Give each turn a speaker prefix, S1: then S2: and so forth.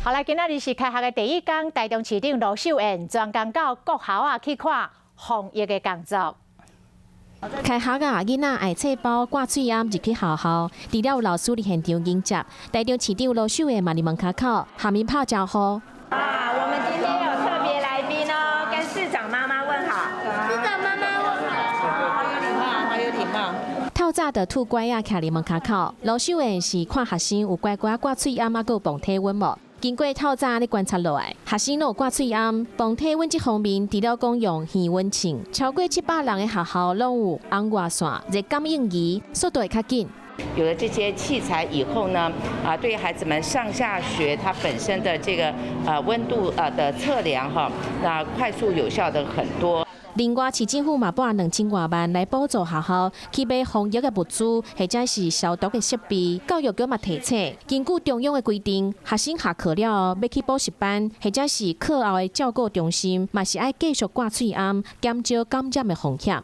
S1: 好来，今仔日是开学的第一天，台中市长罗秀燕专工到各校啊去看防疫的工作。
S2: 开学啊，囡仔爱册包挂嘴烟入去学校，除了有老师伫现场迎接，台中市长罗秀燕嘛伫门口下面拍招呼。
S3: 我们今天有特别来宾哦，跟市长妈妈问好。市长妈妈问好。好有礼貌。
S2: 透早的兔乖啊，徛伫门口，罗秀燕是看学生有乖乖挂嘴烟啊，佮磅体温无。经过透早咧观察落来，学生都有挂嘴烟、磅体温这方面，除了讲用耳温秤，超过700人的学校拢有红外线热感应仪，速度会较紧。
S4: 有了这些器材以后呢，对孩子们上下学它本身的这个温度的测量哈，那快速有效的很多。
S2: 另外，市政府嘛拨2000多万来补助学校去买防疫的物资，或者是消毒的设备。教育局嘛提醒，根据中央的规定，学生下课了要去补习班，或者是课后的照顾中心，嘛是爱继续挂嘴烟，减少感染的风险。